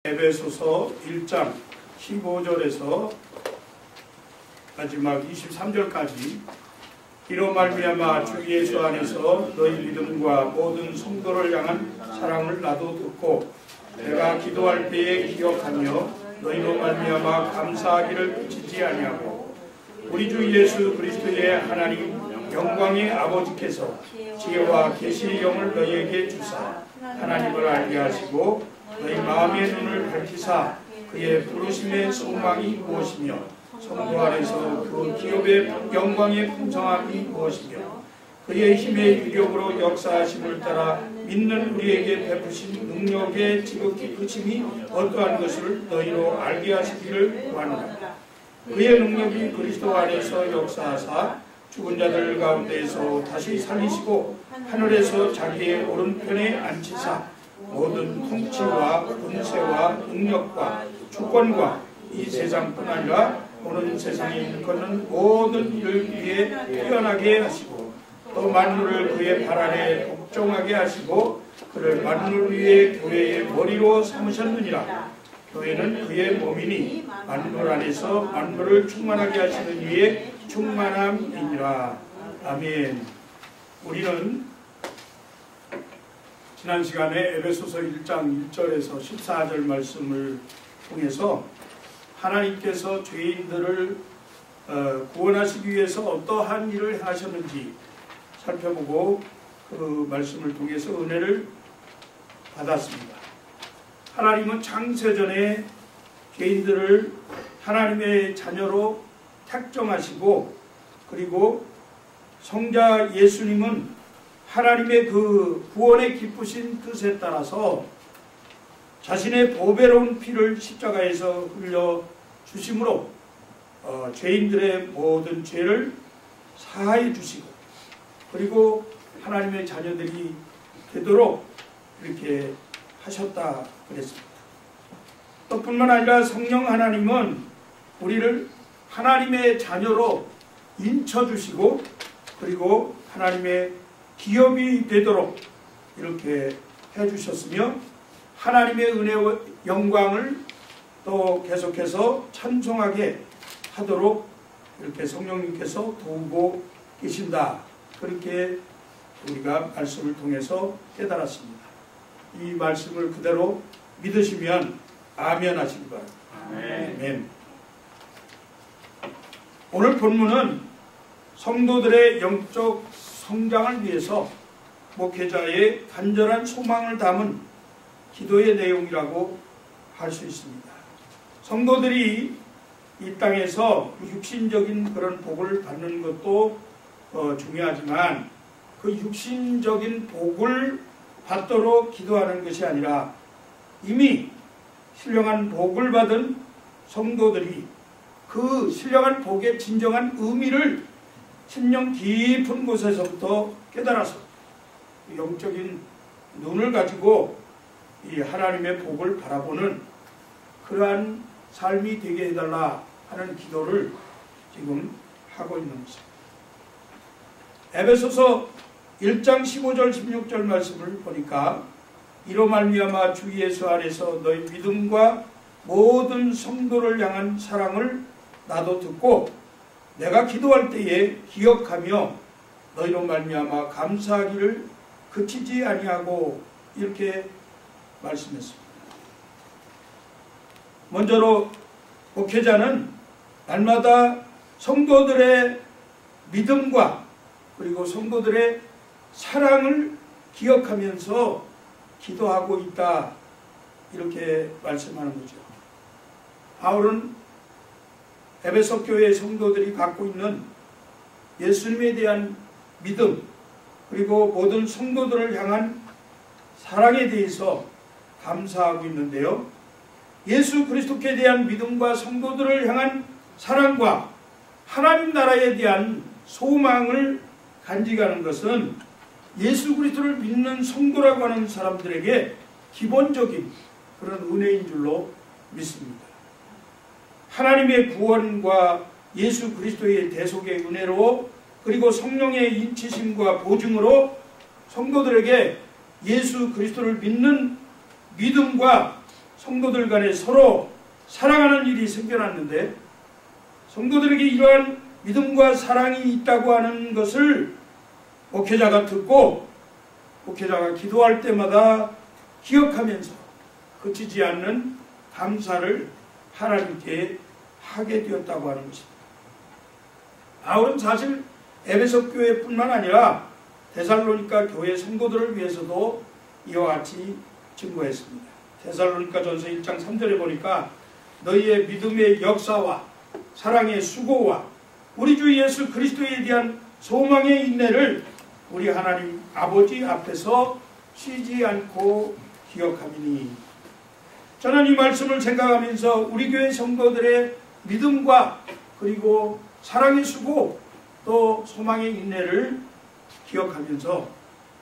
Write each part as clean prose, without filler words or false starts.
에베소서 1장 15절에서 마지막 23절까지 이로 말미암아 주 예수 안에서 너희 믿음과 모든 성도를 향한 사랑을 나도 듣고 내가 기도할 때에 기억하며 너희로 말미암아 감사하기를 그치지 아니하고 우리 주 예수 그리스도의 하나님 영광의 아버지께서 지혜와 계시의 영을 너희에게 주사 하나님을 알게 하시고 너희 마음의 눈을 밝히사 그의 부르심의 소망이 무엇이며 성도 안에서 그 기업의 영광의 풍성함이 무엇이며 그의 힘의 위력으로 역사하심을 따라 믿는 우리에게 베푸신 능력의 지극히 크심이 어떠한 것을 너희로 알게 하시기를 구하노라. 그의 능력이 그리스도 안에서 역사하사 죽은 자들 가운데에서 다시 살리시고 하늘에서 자기의 오른편에 앉히사 모든 통치와 권세와 능력과 주권과 이 세상뿐 아니라 오는 세상에 일컫는 모든 일을 위해 뛰어나게 하시고 또 만물을 그의 발 아래 복종하게 하시고 그를 만물 위에 교회의 머리로 삼으셨느니라. 교회는 그의 몸이니 만물 안에서 만물을 충만하게 하시는 이의 충만함이니라. 아멘. 우리는 지난 시간에 에베소서 1장 1절에서 14절 말씀을 통해서 하나님께서 죄인들을 구원하시기 위해서 어떠한 일을 하셨는지 살펴보고 그 말씀을 통해서 은혜를 받았습니다. 하나님은 창세전에 죄인들을 하나님의 자녀로 택정하시고 그리고 성자 예수님은 하나님의 그 구원에 기쁘신 뜻에 따라서 자신의 보배로운 피를 십자가에서 흘려 주심으로 죄인들의 모든 죄를 사하여 주시고 그리고 하나님의 자녀들이 되도록 이렇게 하셨다 그랬습니다. 또 뿐만 아니라 성령 하나님은 우리를 하나님의 자녀로 인쳐주시고 그리고 하나님의 기업이 되도록 이렇게 해주셨으며 하나님의 은혜와 영광을 또 계속해서 찬송하게 하도록 이렇게 성령님께서 도우고 계신다. 그렇게 우리가 말씀을 통해서 깨달았습니다. 이 말씀을 그대로 믿으시면 아멘 하시기 바랍니다. 아멘. 오늘 본문은 성도들의 영적 성장을 위해서 목회자의 간절한 소망을 담은 기도의 내용이라고 할 수 있습니다. 성도들이 이 땅에서 육신적인 그런 복을 받는 것도 중요하지만 그 육신적인 복을 받도록 기도하는 것이 아니라 이미 신령한 복을 받은 성도들이 그 신령한 복의 진정한 의미를 심령 깊은 곳에서부터 깨달아서 영적인 눈을 가지고 이 하나님의 복을 바라보는 그러한 삶이 되게 해달라 하는 기도를 지금 하고 있는 것입니다. 에베소서 1장 15절 16절 말씀을 보니까 이로 말미암아 주 예수 안에서 너희 믿음과 모든 성도를 향한 사랑을 나도 듣고 내가 기도할 때에 기억하며 너희로 말미암아 감사하기를 그치지 아니하고 이렇게 말씀했습니다. 먼저로 목회자는 날마다 성도들의 믿음과 그리고 성도들의 사랑을 기억하면서 기도하고 있다 이렇게 말씀하는 거죠. 바울은 에베소 교회의 성도들이 갖고 있는 예수님에 대한 믿음 그리고 모든 성도들을 향한 사랑에 대해서 감사하고 있는데요. 예수 그리스도께 대한 믿음과 성도들을 향한 사랑과 하나님 나라에 대한 소망을 간직하는 것은 예수 그리스도를 믿는 성도라고 하는 사람들에게 기본적인 그런 은혜인 줄로 믿습니다. 하나님의 구원과 예수 그리스도의 대속의 은혜로 그리고 성령의 인치심과 보증으로 성도들에게 예수 그리스도를 믿는 믿음과 성도들 간에 서로 사랑하는 일이 생겨났는데, 성도들에게 이러한 믿음과 사랑이 있다고 하는 것을 목회자가 듣고 목회자가 기도할 때마다 기억하면서 그치지 않는 감사를 하나님께 하게 되었다고 하는 것입니다. 바울은 사실 에베소 교회뿐만 아니라 데살로니가 교회 성도들을 위해서도 이와 같이 증거했습니다. 데살로니가 전서 1장 3절에 보니까 너희의 믿음의 역사와 사랑의 수고와 우리 주 예수 그리스도에 대한 소망의 인내를 우리 하나님 아버지 앞에서 쉬지 않고 기억하미니. 저는 이 말씀을 생각하면서 우리 교회 성도들의 믿음과 그리고 사랑의 수고 또 소망의 인내를 기억하면서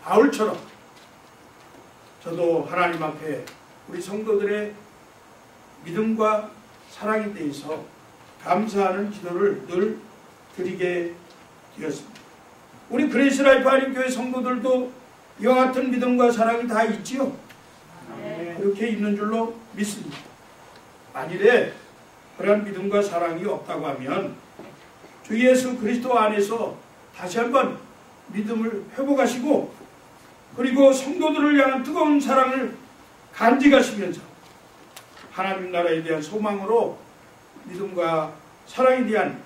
바울처럼 저도 하나님 앞에 우리 성도들의 믿음과 사랑에 대해서 감사하는 기도를 늘 드리게 되었습니다. 우리 그레이스 라이프 한인교회 성도들도 이와 같은 믿음과 사랑이 다 있지요? 그렇게 있는 줄로 믿습니다. 만일에 그러한 믿음과 사랑이 없다고 하면 주 예수 그리스도 안에서 다시 한번 믿음을 회복하시고 그리고 성도들을 향한 뜨거운 사랑을 간직하시면서 하나님 나라에 대한 소망으로 믿음과 사랑에 대한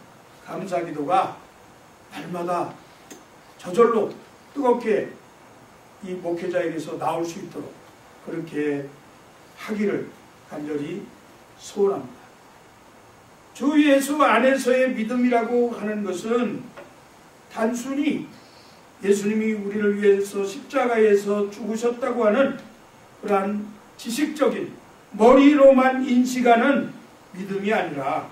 감사기도가 날마다 저절로 뜨겁게 이 목회자에게서 나올 수 있도록 그렇게 하기를 간절히 소원합니다. 주 예수 안에서의 믿음이라고 하는 것은 단순히 예수님이 우리를 위해서 십자가에서 죽으셨다고 하는 그러한 지식적인 머리로만 인식하는 믿음이 아니라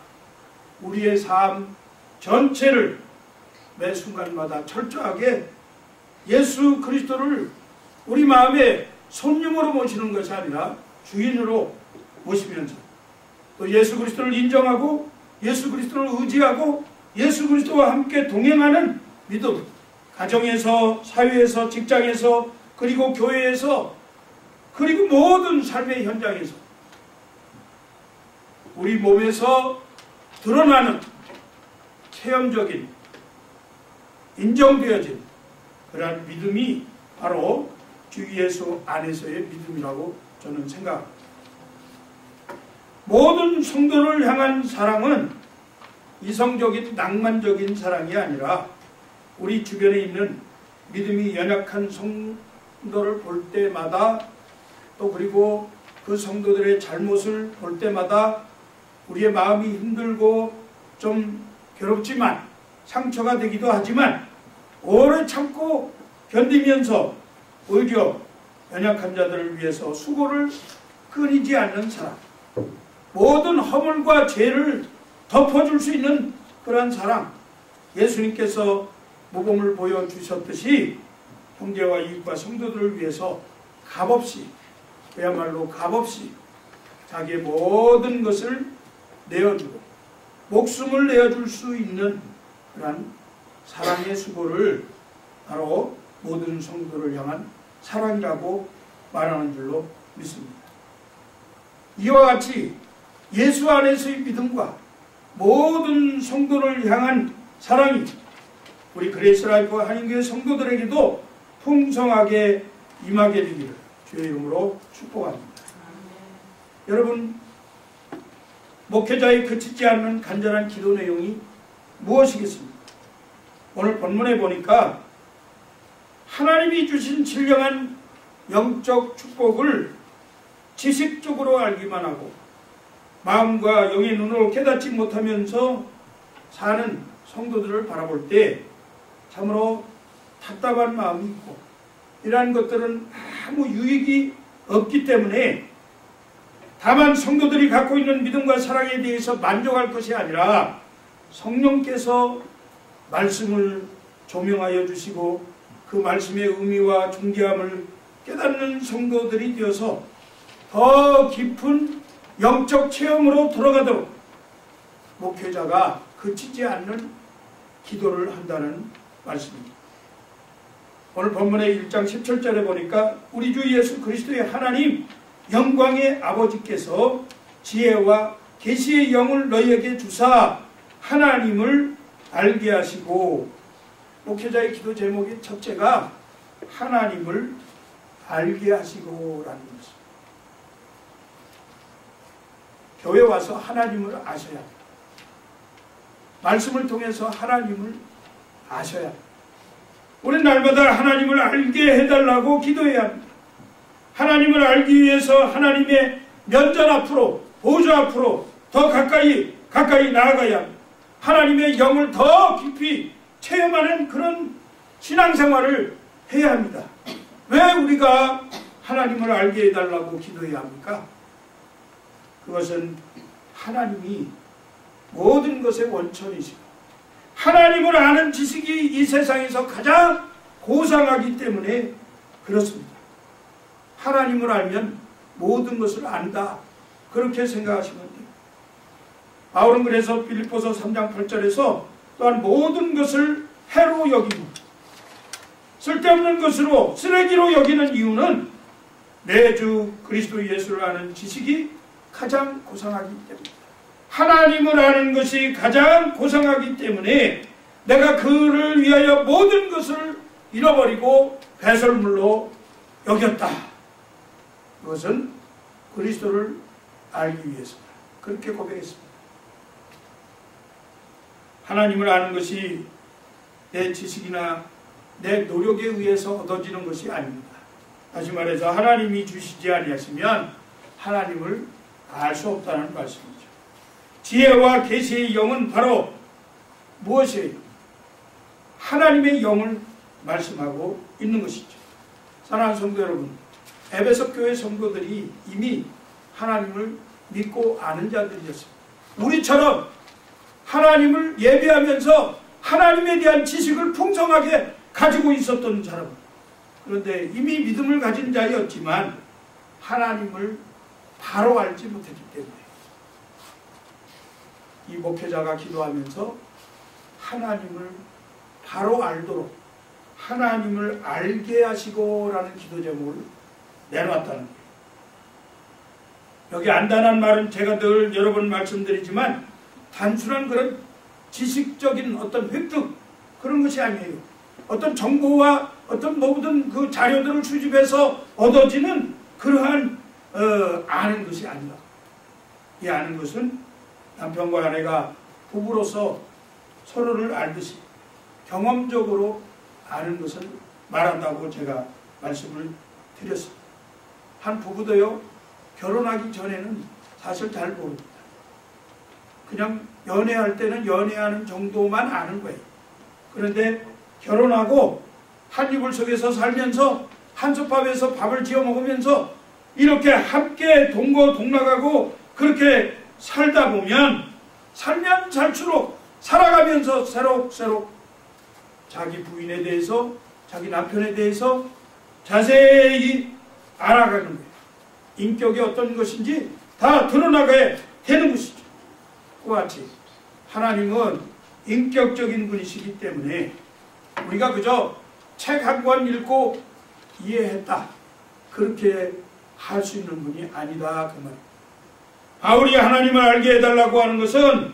우리의 삶 전체를 매 순간마다 철저하게 예수 그리스도를 우리 마음에 손님으로 모시는 것이 아니라 주인으로 모시면서 또 예수 그리스도를 인정하고 예수 그리스도를 의지하고 예수 그리스도와 함께 동행하는 믿음, 가정에서, 사회에서, 직장에서, 그리고 교회에서, 그리고 모든 삶의 현장에서 우리 몸에서 드러나는 체험적인 인정되어진 그러한 믿음이 바로 주 예수 안에서의 믿음이라고 저는 생각합니다. 모든 성도를 향한 사랑은 이성적인 낭만적인 사랑이 아니라 우리 주변에 있는 믿음이 연약한 성도를 볼 때마다 또 그리고 그 성도들의 잘못을 볼 때마다 우리의 마음이 힘들고 좀 괴롭지만 상처가 되기도 하지만 오래 참고 견디면서 오히려 연약한 자들을 위해서 수고를 끊이지 않는 사랑, 모든 허물과 죄를 덮어줄 수 있는 그러한 사랑, 예수님께서 모범을 보여주셨듯이 형제와 이웃과 성도들을 위해서 값없이, 그야말로 값없이 자기의 모든 것을 내어주고 목숨을 내어줄 수 있는 그러한 사랑의 수고를 바로 모든 성도를 향한 사랑이라고 말하는 줄로 믿습니다. 이와 같이 예수 안에서의 믿음과 모든 성도를 향한 사랑이 우리 그레이스 라이프 한인교회 성도들에게도 풍성하게 임하게 되기를 주의 이름으로 축복합니다. 여러분, 목회자의 그치지 않는 간절한 기도 내용이 무엇이겠습니까? 오늘 본문에 보니까 하나님이 주신 신령한 영적 축복을 지식적으로 알기만 하고 마음과 영의 눈으로 깨닫지 못하면서 사는 성도들을 바라볼 때 참으로 답답한 마음이 있고 이러한 것들은 아무 유익이 없기 때문에 다만 성도들이 갖고 있는 믿음과 사랑에 대해서 만족할 것이 아니라 성령께서 말씀을 조명하여 주시고 그 말씀의 의미와 중대함을 깨닫는 성도들이 되어서 더 깊은 영적 체험으로 들어가도록 목회자가 그치지 않는 기도를 한다는 말씀입니다. 오늘 본문의 1장 17절에 보니까 우리 주 예수 그리스도의 하나님 영광의 아버지께서 지혜와 계시의 영을 너희에게 주사 하나님을 알게 하시고, 목회자의 기도 제목의 첫째가 하나님을 알게 하시고 라는 것입니다. 교회 와서 하나님을 아셔야 합니다. 말씀을 통해서 하나님을 아셔야 합니다. 우리 날마다 하나님을 알게 해달라고 기도해야 합니다. 하나님을 알기 위해서 하나님의 면전 앞으로, 보좌 앞으로 더 가까이 나아가야 합니다. 하나님의 영을 더 깊이 체험하는 그런 신앙생활을 해야 합니다. 왜 우리가 하나님을 알게 해달라고 기도해야 합니까? 그것은 하나님이 모든 것의 원천이시고 하나님을 아는 지식이 이 세상에서 가장 고상하기 때문에 그렇습니다. 하나님을 알면 모든 것을 안다, 그렇게 생각하시면 돼요. 바울은 그래서 빌립보서 3장 8절에서 또한 모든 것을 해로 여기고 쓸데없는 것으로, 쓰레기로 여기는 이유는 내 주 그리스도 예수를 아는 지식이 가장 고상하기 때문입니다. 하나님을 아는 것이 가장 고상하기 때문에 내가 그를 위하여 모든 것을 잃어버리고 배설물로 여겼다. 그것은 그리스도를 알기 위해서다. 그렇게 고백했습니다. 하나님을 아는 것이 내 지식이나 내 노력에 의해서 얻어지는 것이 아닙니다. 다시 말해서 하나님이 주시지 아니하시면 하나님을 알 수 없다는 말씀이죠. 지혜와 계시의 영은 바로 무엇이에요? 하나님의 영을 말씀하고 있는 것이죠. 사랑하는 성도 여러분, 에베소 교회 성도들이 이미 하나님을 믿고 아는 자들이었습니다. 우리처럼 하나님을 예배하면서 하나님에 대한 지식을 풍성하게 가지고 있었던 사람, 그런데 이미 믿음을 가진 자였지만 하나님을 바로 알지 못했기 때문에 이 목회자가 기도하면서 하나님을 바로 알도록 하나님을 알게 하시고 라는 기도 제목을 내놓았다는 거예요. 여기 안다는 말은 제가 늘 여러 번 말씀드리지만 단순한 그런 지식적인 어떤 획득, 그런 것이 아니에요. 어떤 정보와 어떤 모든 그 자료들을 수집해서 얻어지는 그러한 아는 것이 아니라, 이 아는 것은 남편과 아내가 부부로서 서로를 알듯이 경험적으로 아는 것을 말한다고 제가 말씀을 드렸습니다. 한 부부도요, 결혼하기 전에는 사실 잘 모릅니다. 그냥 연애할 때는 연애하는 정도만 아는 거예요. 그런데 결혼하고 한 이불 속에서 살면서 한솥밥에서 밥을 지어 먹으면서 이렇게 함께 동거동락하고 그렇게 살다 보면 살면 살수록 살아가면서 새록새록 자기 부인에 대해서, 자기 남편에 대해서 자세히 알아가는 거예요. 인격이 어떤 것인지 다 드러나게 되는 것이죠. 그와 같이 하나님은 인격적인 분이시기 때문에 우리가 그저 책 한 권 읽고 이해했다, 그렇게 할 수 있는 분이 아니다, 그 말이에요. 바울이 하나님을 알게 해달라고 하는 것은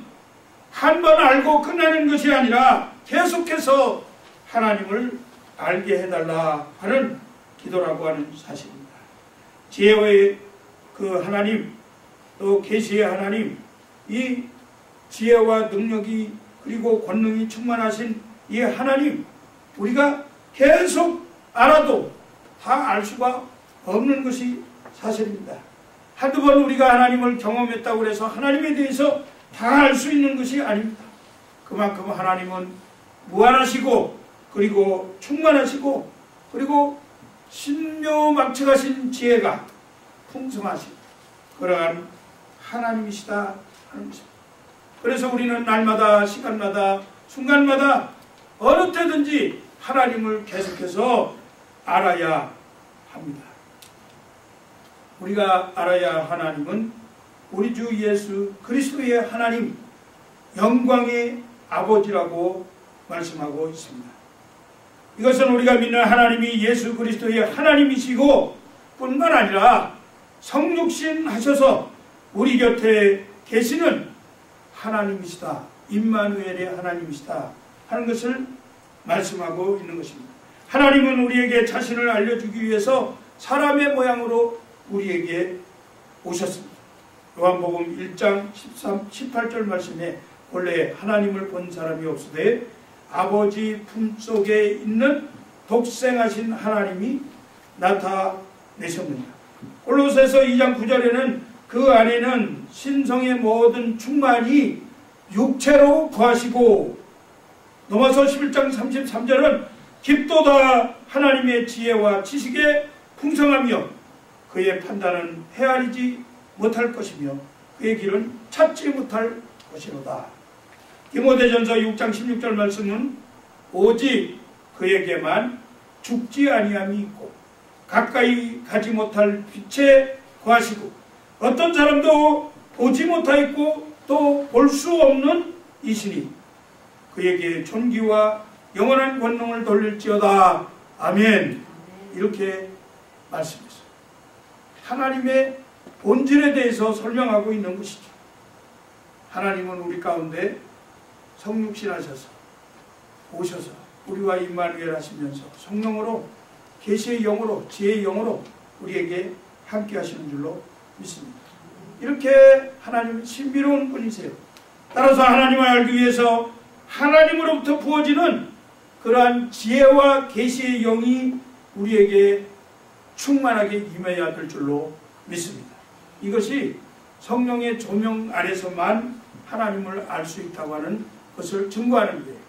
한 번 알고 끝나는 것이 아니라 계속해서 하나님을 알게 해달라 하는 기도라고 하는 사실입니다. 지혜의 그 하나님, 또 계시의 하나님, 이 지혜와 능력이 그리고 권능이 충만하신 이 하나님, 우리가 계속 알아도 다 알 수가 없는 것이 사실입니다. 한두 번 우리가 하나님을 경험했다고 해서 하나님에 대해서 다 알 수 있는 것이 아닙니다. 그만큼 하나님은 무한하시고 그리고 충만하시고 그리고 신묘막측하신 지혜가 풍성하신 그러한 하나님이시다 하는 것입니다. 그래서 우리는 날마다, 시간마다, 순간마다 어느 때든지 하나님을 계속해서 알아야 합니다. 우리가 알아야 할 하나님은 우리 주 예수 그리스도의 하나님, 영광의 아버지라고 말씀하고 있습니다. 이것은 우리가 믿는 하나님이 예수 그리스도의 하나님이시고 뿐만 아니라 성육신 하셔서 우리 곁에 계시는 하나님이시다. 임마누엘의 하나님이시다 하는 것을 말씀하고 있는 것입니다. 하나님은 우리에게 자신을 알려주기 위해서 사람의 모양으로 우리에게 오셨습니다. 요한복음 1장 18절 말씀에 본래 하나님을 본 사람이 없으되 아버지 품속에 있는 독생하신 하나님이 나타내셨느니라. 골로새서 2장 9절에는 그 안에는 신성의 모든 충만이 육체로 거하시고, 넘어서 11장 33절은 깊도다 하나님의 지혜와 지식에 풍성하며 그의 판단은 헤아리지 못할 것이며 그의 길은 찾지 못할 것이로다. 디모데전서 6장 16절 말씀은 오직 그에게만 죽지 아니함이 있고 가까이 가지 못할 빛에 거하시고 어떤 사람도 보지 못하였고 또 볼 수 없는 이시니 그에게 존귀와 영원한 권능을 돌릴지어다. 아멘. 이렇게 말씀했어요. 하나님의 본질에 대해서 설명하고 있는 것이죠. 하나님은 우리 가운데 성육신하셔서 오셔서 우리와 임마누엘 하시면서 성령으로, 계시의 영으로, 지혜의 영으로 우리에게 함께 하시는 줄로 믿습니다. 이렇게 하나님은 신비로운 분이세요. 따라서 하나님을 알기 위해서 하나님으로부터 부어지는 그러한 지혜와 계시의 영이 우리에게 충만하게 임해야 될 줄로 믿습니다. 이것이 성령의 조명 아래서만 하나님을 알 수 있다고 하는 것을 증거하는 거예요.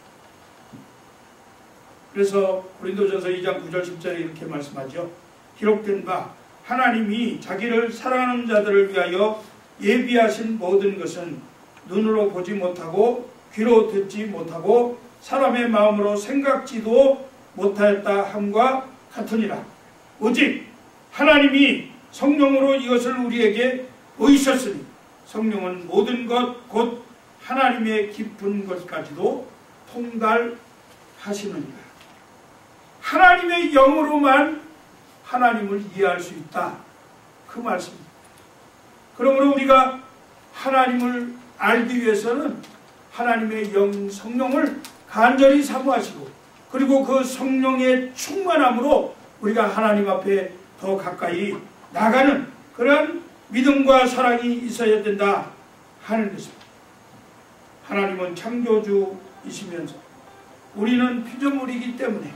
그래서 고린도전서 2장 9절 10절에 이렇게 말씀하죠. 기록된 바 하나님이 자기를 사랑하는 자들을 위하여 예비하신 모든 것은 눈으로 보지 못하고 귀로 듣지 못하고 사람의 마음으로 생각지도 못하였다 함과 같으니라. 오직 하나님이 성령으로 이것을 우리에게 보이셨으니 성령은 모든 것 곧 하나님의 깊은 것까지도 통달하시느니라. 하나님의 영으로만 하나님을 이해할 수 있다. 그 말씀입니다. 그러므로 우리가 하나님을 알기 위해서는 하나님의 영 성령을 간절히 사모하시고 그리고 그 성령의 충만함으로 우리가 하나님 앞에 더 가까이 나가는 그런 믿음과 사랑이 있어야 된다 하는 것입니다. 하나님은 창조주이시면서 우리는 피조물이기 때문에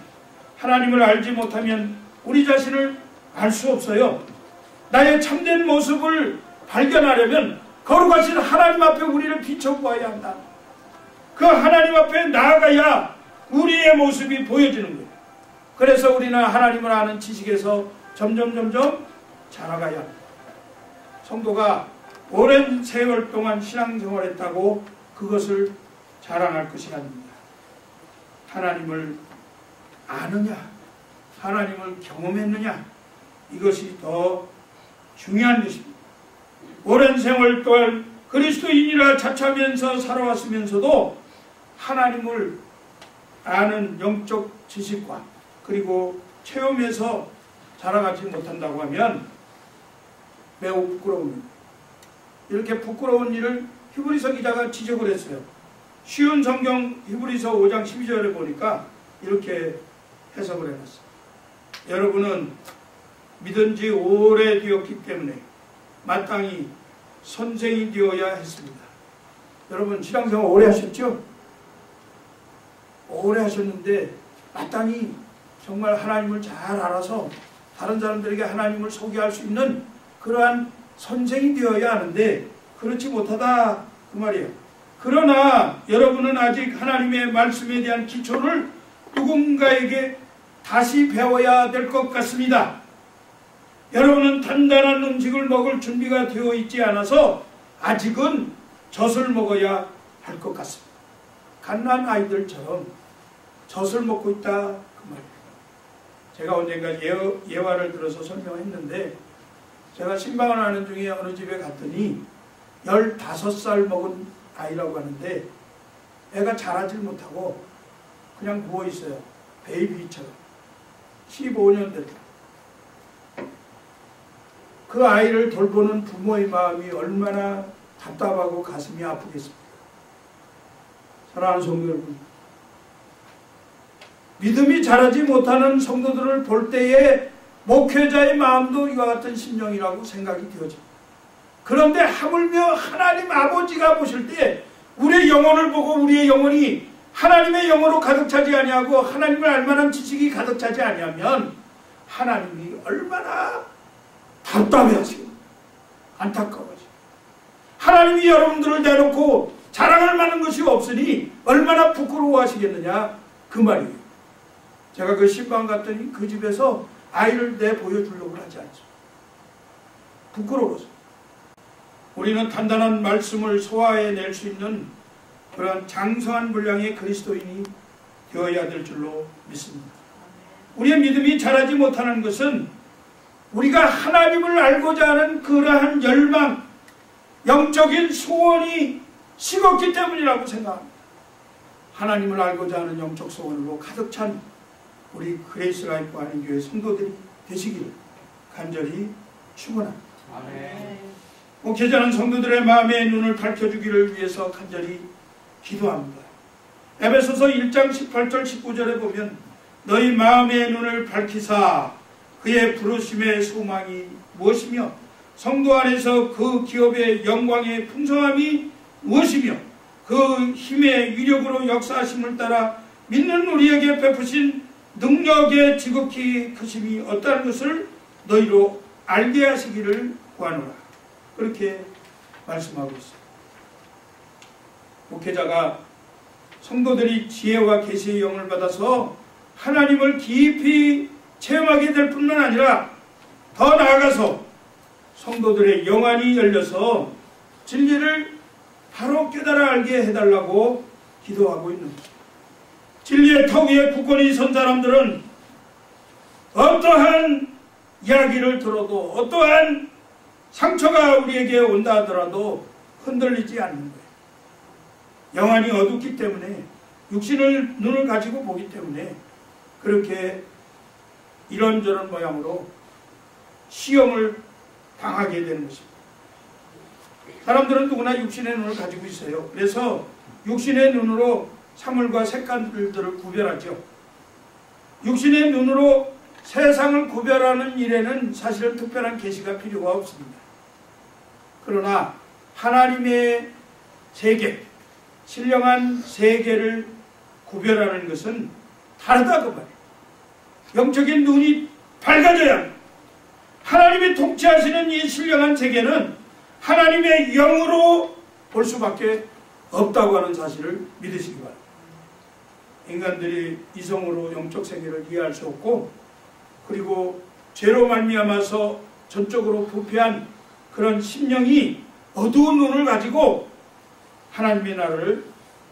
하나님을 알지 못하면 우리 자신을 알 수 없어요. 나의 참된 모습을 발견하려면 거룩하신 하나님 앞에 우리를 비춰보아야 한다. 그 하나님 앞에 나아가야 우리의 모습이 보여지는 거예요. 그래서 우리는 하나님을 아는 지식에서 점점 자라가야 합니다. 성도가 오랜 세월 동안 신앙생활했다고 그것을 자랑할 것이 아닙니다. 하나님을 아느냐, 하나님을 경험했느냐, 이것이 더 중요한 것입니다. 오랜 세월 동안 그리스도인이라 자처하면서 살아왔으면서도 하나님을 아는 영적 지식과 그리고 체험에서 자라가지 못한다고 하면 매우 부끄러웁니다. 이렇게 부끄러운 일을 히브리서 기자가 지적을 했어요. 쉬운 성경 히브리서 5장 12절에 보니까 이렇게 해석을 해놨어요. 여러분은 믿은 지 오래되었기 때문에 마땅히 선생이 되어야 했습니다. 여러분 신앙생활 오래 하셨죠? 오래 하셨는데 마땅히 정말 하나님을 잘 알아서 다른 사람들에게 하나님을 소개할 수 있는 그러한 선생이 되어야 하는데 그렇지 못하다 그 말이에요. 그러나 여러분은 아직 하나님의 말씀에 대한 기초를 누군가에게 다시 배워야 될 것 같습니다. 여러분은 단단한 음식을 먹을 준비가 되어 있지 않아서 아직은 젖을 먹어야 할 것 같습니다. 갓난 아이들처럼 젖을 먹고 있다 그 말이에요. 제가 언젠가 예화를 들어서 설명했는데 제가 신방을 하는 중에 어느 집에 갔더니 15살 먹은 아이라고 하는데 애가 자라질 못하고 그냥 누워있어요. 베이비처럼 15년 됐다. 그 아이를 돌보는 부모의 마음이 얼마나 답답하고 가슴이 아프겠습니까? 사랑하는 성도 여러분, 믿음이 자라지 못하는 성도들을 볼 때에 목회자의 마음도 이와 같은 심령이라고 생각이 되어집니다. 그런데 하물며 하나님 아버지가 보실 때 우리의 영혼을 보고 우리의 영혼이 하나님의 영으로 가득 차지 아니하고 하나님을 알만한 지식이 가득 차지 아니하면 하나님이 얼마나 답답해하시고 안타까워하시고, 하나님이 여러분들을 내놓고 자랑할 만한 것이 없으니 얼마나 부끄러워하시겠느냐 그 말이에요. 제가 그 신방 갔더니 그 집에서 아이를 내 보여주려고 하지 않죠. 부끄러워서. 우리는 단단한 말씀을 소화해낼 수 있는 그런 장성한 분량의 그리스도인이 되어야 될 줄로 믿습니다. 우리의 믿음이 자라지 못하는 것은 우리가 하나님을 알고자 하는 그러한 열망, 영적인 소원이 식었기 때문이라고 생각합니다. 하나님을 알고자 하는 영적 소원으로 가득 찬 우리 그레이스 라이프 한인교회 성도들이 되시기를 간절히 축원합니다. 목회자는 성도들의 마음의 눈을 밝혀주기를 위해서 간절히 기도합니다. 에베소서 1장 18절 19절에 보면 너희 마음의 눈을 밝히사 그의 부르심의 소망이 무엇이며 성도 안에서 그 기업의 영광의 풍성함이 무엇이며 그 힘의 위력으로 역사하심을 따라 믿는 우리에게 베푸신 능력의 지극히 크심이 어떠한 것을 너희로 알게 하시기를 구하노라. 그렇게 말씀하고 있습니다. 목회자가 성도들이 지혜와 계시의 영을 받아서 하나님을 깊이 체험하게 될 뿐만 아니라 더 나아가서 성도들의 영안이 열려서 진리를 바로 깨달아 알게 해달라고 기도하고 있는 것입니다. 진리의 터 위에 굳건히 선 사람들은 어떠한 이야기를 들어도 어떠한 상처가 우리에게 온다 하더라도 흔들리지 않는 거예요. 영안이 어둡기 때문에 육신을 눈을 가지고 보기 때문에 그렇게 이런저런 모양으로 시험을 당하게 되는 것입니다. 사람들은 누구나 육신의 눈을 가지고 있어요. 그래서 육신의 눈으로 사물과 색깔들을 구별하죠. 육신의 눈으로 세상을 구별하는 일에는 사실은 특별한 계시가 필요가 없습니다. 그러나 하나님의 세계, 신령한 세계를 구별하는 것은 다르다 그 말이에요. 영적인 눈이 밝아져야 하나님이 통치하시는 이 신령한 세계는 하나님의 영으로 볼 수밖에 없다고 하는 사실을 믿으시기 바랍니다. 인간들이 이성으로 영적 세계를 이해할 수 없고 그리고 죄로 말미암아서 전적으로 부패한 그런 심령이 어두운 눈을 가지고 하나님의 나라를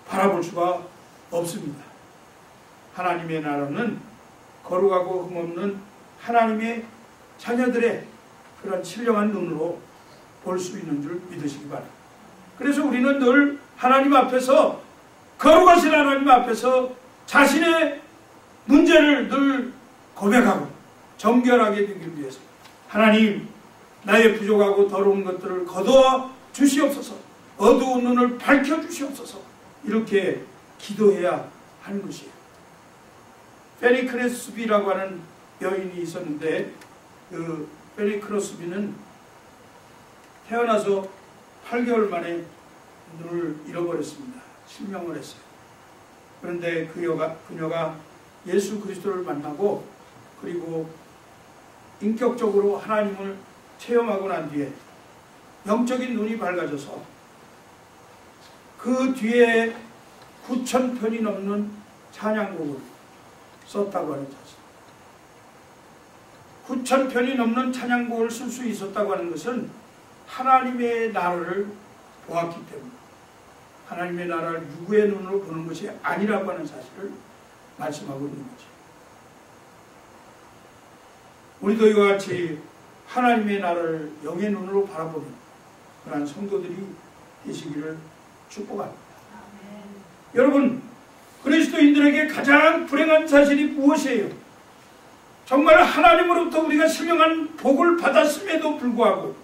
바라볼 수가 없습니다. 하나님의 나라는 거룩하고 흠없는 하나님의 자녀들의 그런 신령한 눈으로 볼 수 있는 줄 믿으시기 바랍니다. 그래서 우리는 늘 하나님 앞에서, 거룩하신 하나님 앞에서 자신의 문제를 늘 고백하고 정결하게 되기 위해서 하나님, 나의 부족하고 더러운 것들을 거두어 주시옵소서, 어두운 눈을 밝혀주시옵소서, 이렇게 기도해야 하는 것이에요. 페니 크레스비라고 하는 여인이 있었는데 그 페니 크레스비는 태어나서 8개월 만에 눈을 잃어버렸습니다. 실명을 했어요. 그런데 그녀가 예수 그리스도를 만나고 그리고 인격적으로 하나님을 체험하고 난 뒤에 영적인 눈이 밝아져서 그 뒤에 9,000편이 넘는 찬양곡을 썼다고 하는 사실. 9,000편이 넘는 찬양곡을 쓸 수 있었다고 하는 것은 하나님의 나라를 보았기 때문에, 하나님의 나라를 누구의 눈으로 보는 것이 아니라고 하는 사실을 말씀하고 있는 거죠. 우리도 이와 같이 하나님의 나라를 영의 눈으로 바라보는 그러한 성도들이 되시기를 축복합니다. 여러분, 그리스도인들에게 가장 불행한 사실이 무엇이에요? 정말 하나님으로부터 우리가 신령한 복을 받았음에도 불구하고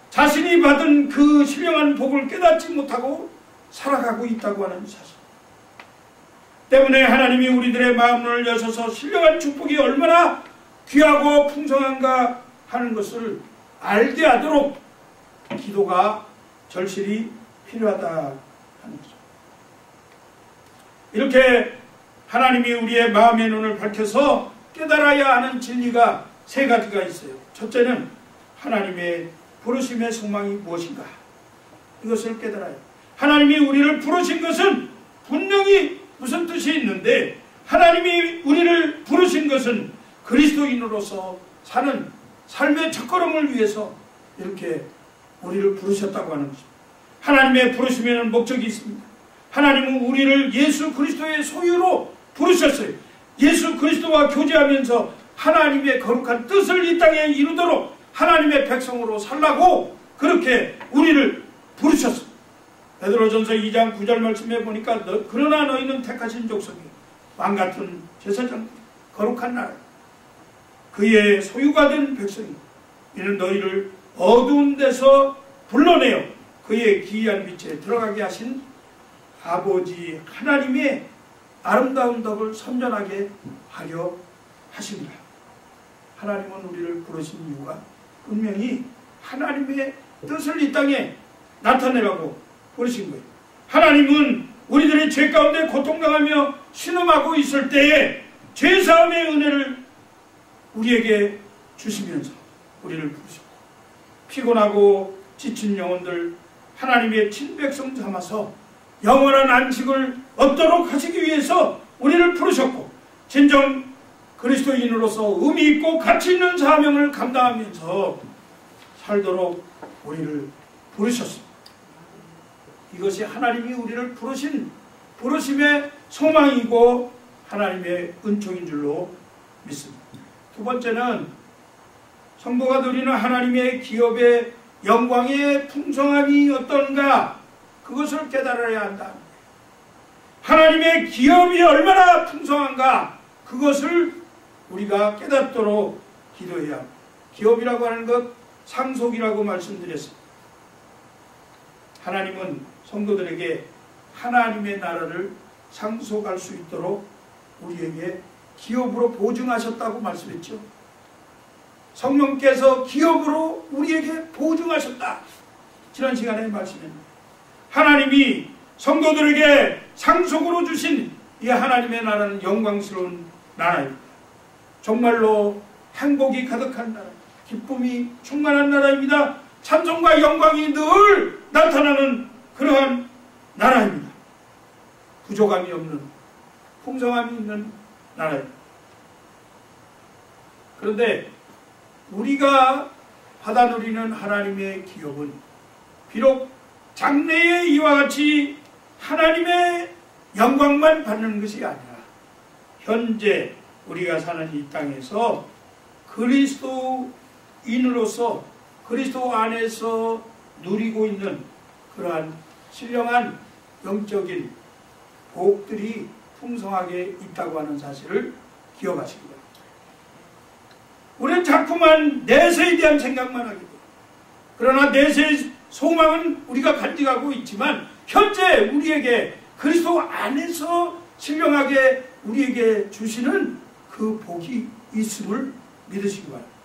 자신이 받은 그 신령한 복을 깨닫지 못하고 살아가고 있다고 하는 사실 때문에 하나님이 우리들의 마음을 여셔서 신령한 축복이 얼마나 귀하고 풍성한가 하는 것을 알게 하도록 기도가 절실히 필요하다 하는 거죠. 이렇게 하나님이 우리의 마음의 눈을 밝혀서 깨달아야 하는 진리가 세 가지가 있어요. 첫째는 하나님의 부르심의 소망이 무엇인가, 이것을 깨달아야 해요. 하나님이 우리를 부르신 것은 분명히 무슨 뜻이 있는데, 하나님이 우리를 부르신 것은 그리스도인으로서 사는 삶의 첫걸음을 위해서 이렇게 우리를 부르셨다고 하는 것입니다. 하나님의 부르심에는 목적이 있습니다. 하나님은 우리를 예수 그리스도의 소유로 부르셨어요. 예수 그리스도와 교제하면서 하나님의 거룩한 뜻을 이 땅에 이루도록 하나님의 백성으로 살라고 그렇게 우리를 부르셨어요. 베드로전서 2장 9절 말씀에 보니까 그러나 너희는 택하신 족속이 왕같은 제사장 거룩한 나라 그의 소유가 된 백성이 이는 너희를 어두운 데서 불러내어 그의 기이한 빛에 들어가게 하신 아버지 하나님의 아름다운 덕을 선전하게 하려 하십니다. 하나님은 우리를 부르신 이유가 분명히 하나님의 뜻을 이 땅에 나타내라고 부르신 거예요. 하나님은 우리들이 죄 가운데 고통당하며 신음하고 있을 때에 죄사함의 은혜를 우리에게 주시면서 우리를 부르셨고, 피곤하고 지친 영혼들 하나님의 친백성 삼아서 영원한 안식을 얻도록 하시기 위해서 우리를 부르셨고, 진정 그리스도인으로서 의미 있고 가치 있는 사명을 감당하면서 살도록 우리를 부르셨습니다. 이것이 하나님이 우리를 부르신 부르심의 소망이고 하나님의 은총인 줄로 믿습니다. 두 번째는 성도가 누리는 하나님의 기업의 영광의 풍성함이 어떤가, 그것을 깨달아야 한다. 하나님의 기업이 얼마나 풍성한가, 그것을 우리가 깨닫도록 기도해야 합니다. 기업이라고 하는 것 상속이라고 말씀드렸습니다. 하나님은 성도들에게 하나님의 나라를 상속할 수 있도록 우리에게 기업으로 보증하셨다고 말씀했죠. 성령께서 기업으로 우리에게 보증하셨다. 지난 시간에 말씀했습니다. 하나님이 성도들에게 상속으로 주신 이 하나님의 나라는 영광스러운 나라입니다. 정말로 행복이 가득한 나라, 기쁨이 충만한 나라입니다. 찬송과 영광이 늘 나타나는 그러한 나라입니다. 부족함이 없는, 풍성함이 있는 나라입니다. 그런데 우리가 받아 누리는 하나님의 기업은 비록 장래에 이와 같이 하나님의 영광만 받는 것이 아니라 현재 우리가 사는 이 땅에서 그리스도인으로서 그리스도 안에서 누리고 있는 그러한 신령한 영적인 복들이 풍성하게 있다고 하는 사실을 기억하시기 바랍니다. 우리는 자꾸만 내세에 대한 생각만 하게 돼요. 그러나 내세의 소망은 우리가 간직하고 있지만 현재 우리에게 그리스도 안에서 신령하게 우리에게 주시는 그 복이 있음을 믿으시기 바랍니다.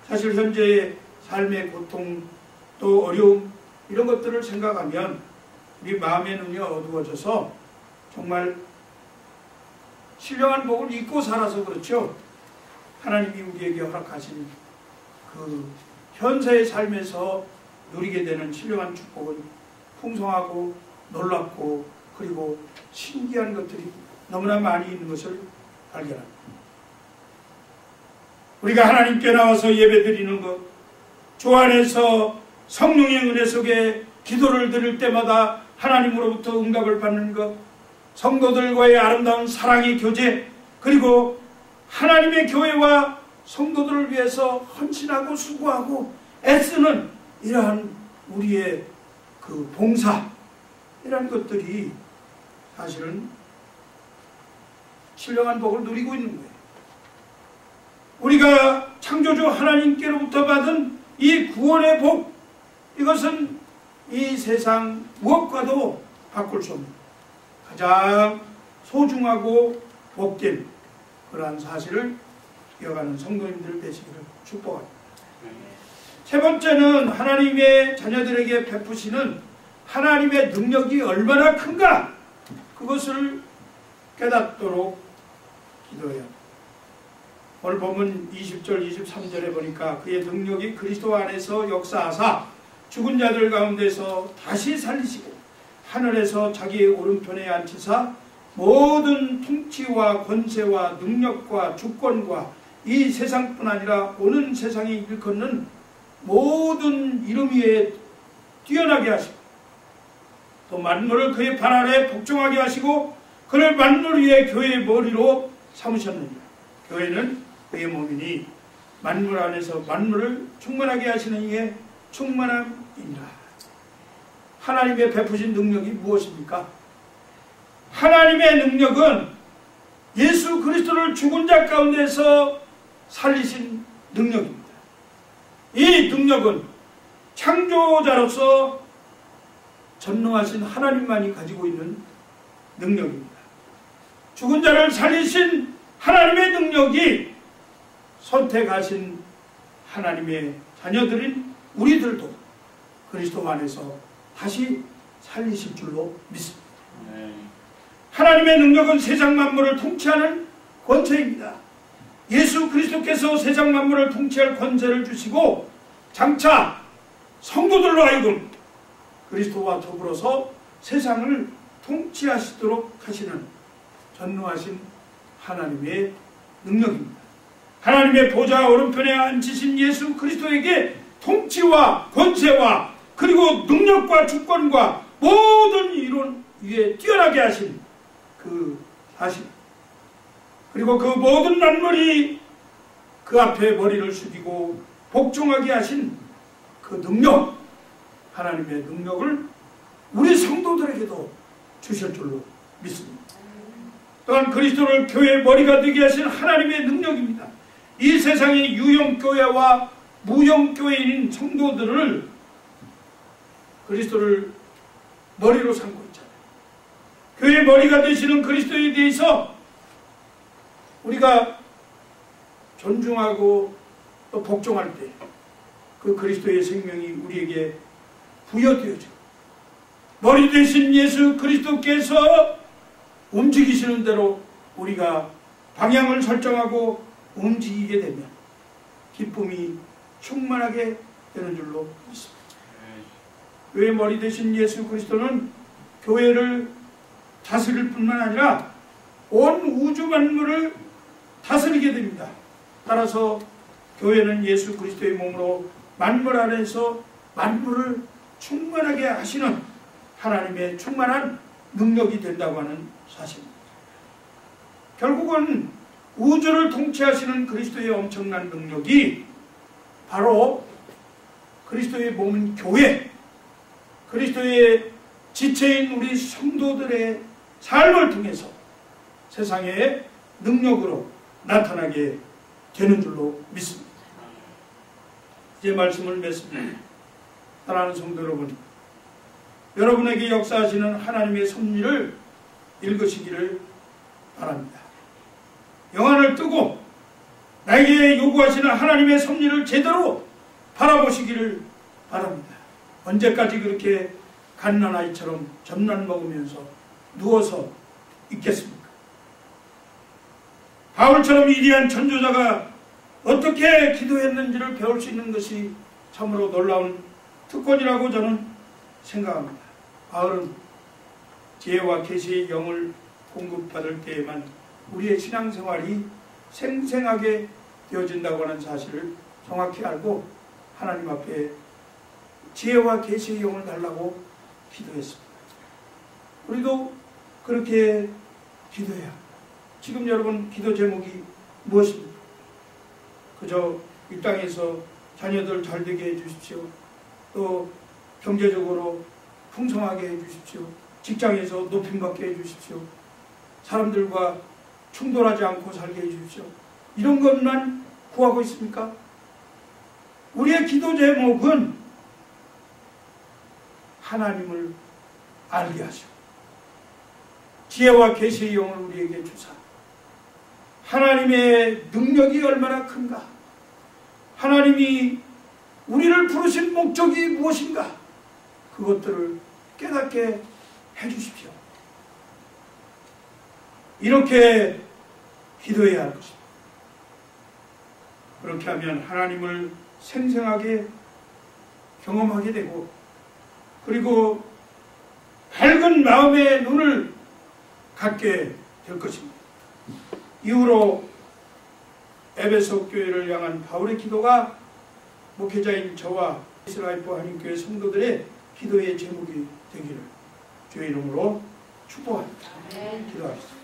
사실 현재의 삶의 고통 또 어려움 이런 것들을 생각하면 우리 마음의 눈이 어두워져서 정말 신령한 복을 잊고 살아서 그렇죠. 하나님이 우리에게 허락하신 그 현세의 삶에서 누리게 되는 신령한 축복은 풍성하고 놀랍고 그리고 신기한 것들이 너무나 많이 있는 것을 발견합니다. 우리가 하나님께 나와서 예배드리는 것, 주 안에서 성령의 은혜 속에 기도를 드릴 때마다 하나님으로부터 응답을 받는 것, 성도들과의 아름다운 사랑의 교제, 그리고 하나님의 교회와 성도들을 위해서 헌신하고 수고하고 애쓰는 이러한 우리의 그 봉사, 이런 것들이 사실은 신령한 복을 누리고 있는 거예요. 우리가 창조주 하나님께로부터 받은 이 구원의 복, 이것은 이 세상 무엇과도 바꿀 수 없는 가장 소중하고 복된 그러한 사실을 기억하는 성도님들 되시기를 축복합니다. 세 번째는 하나님의 자녀들에게 베푸시는 하나님의 능력이 얼마나 큰가, 그것을 깨닫도록 기도해야 합니다. 오늘 보면 20절 23절에 보니까 그의 능력이 그리스도 안에서 역사하사 죽은 자들 가운데서 다시 살리시고 하늘에서 자기의 오른편에 앉히사 모든 통치와 권세와 능력과 주권과 이 세상뿐 아니라 오는 세상에 일컫는 모든 이름 위에 뛰어나게 하시고 또 만물을 그의 발 아래 복종하게 하시고 그를 만물 위에 교회의 머리로 삼으셨느니라. 교회는 그의 몸이니 만물 안에서 만물을 충만하게 하시는 이의 충만함이니라. 하나님의 베푸신 능력이 무엇입니까? 하나님의 능력은 예수 그리스도를 죽은 자 가운데서 살리신 능력입니다. 이 능력은 창조자로서 전능하신 하나님만이 가지고 있는 능력입니다. 죽은 자를 살리신 하나님의 능력이 선택하신 하나님의 자녀들인 우리들도 그리스도 안에서 다시 살리실 줄로 믿습니다. 하나님의 능력은 세상 만물을 통치하는 권세입니다. 예수 그리스도께서 세상 만물을 통치할 권세를 주시고 장차 성도들로 하여금 그리스도와 더불어서 세상을 통치하시도록 하시는 전능하신 하나님의 능력입니다. 하나님의 보좌 오른편에 앉으신 예수 그리스도에게 통치와 권세와 그리고 능력과 주권과 모든 이론 위에 뛰어나게 하신 그 사실, 그리고 그 모든 만물이 그 앞에 머리를 숙이고 복종하게 하신 그 능력, 하나님의 능력을 우리 성도들에게도 주실 줄로 믿습니다. 또한 그리스도를 교회의 머리가 되게 하신 하나님의 능력입니다. 이 세상의 유형교회와 무형교회인 성도들을 그리스도를 머리로 삼고 있잖아요. 교회의 머리가 되시는 그리스도에 대해서 우리가 존중하고 또 복종할 때 그 그리스도의 생명이 우리에게 부여되어지고 머리 되신 예수 그리스도께서 움직이시는 대로 우리가 방향을 설정하고 움직이게 되면 기쁨이 충만하게 되는 줄로 믿습니다. 교회의 머리 되신 예수 그리스도는 교회를 다스릴 뿐만 아니라 온 우주 만물을 다스리게 됩니다. 따라서 교회는 예수 그리스도의 몸으로 만물 안에서 만물을 충만하게 하시는 하나님의 충만한 능력이 된다고 하는 사실입니다. 결국은 우주를 통치하시는 그리스도의 엄청난 능력이 바로 그리스도의 몸인 교회, 그리스도의 지체인 우리 성도들의 삶을 통해서 세상의 능력으로 나타나게 되는 줄로 믿습니다. 이제 말씀을 맺습니다. 사랑하는 성도 여러분, 여러분에게 역사하시는 하나님의 섭리를 읽으시기를 바랍니다. 영안을 뜨고 나에게 요구하시는 하나님의 섭리를 제대로 바라보시기를 바랍니다. 언제까지 그렇게 갓난아이처럼 젖난 먹으면서 누워서 있겠습니까? 바울처럼 위대한 전도자가 어떻게 기도했는지를 배울 수 있는 것이 참으로 놀라운 특권이라고 저는 생각합니다. 바울은 지혜와 계시의 영을 공급받을 때에만 우리의 신앙생활이 생생하게 되어진다고 하는 사실을 정확히 알고 하나님 앞에 지혜와 계시의 영을 달라고 기도했습니다. 우리도 그렇게 기도해야 합니다. 지금 여러분 기도 제목이 무엇입니까? 그저 이 땅에서 자녀들 잘 되게 해주십시오. 또 경제적으로 풍성하게 해주십시오. 직장에서 높임받게 해주십시오. 사람들과 충돌하지 않고 살게 해주십시오. 이런 것만 구하고 있습니까? 우리의 기도 제목은 하나님을 알게 하시고 지혜와 계시의 영을 우리에게 주사 하나님의 능력이 얼마나 큰가, 하나님이 우리를 부르신 목적이 무엇인가, 그것들을 깨닫게 해주십시오. 이렇게 기도해야 할 것입니다. 그렇게 하면 하나님을 생생하게 경험하게 되고, 그리고 밝은 마음의 눈을 갖게 될 것입니다. 이후로 에베소 교회를 향한 바울의 기도가 목회자인 저와 이스라엘포 한인교회 성도들의 기도의 제목이 되기를 주의 이름으로 축복합니다. 기도하겠습니다.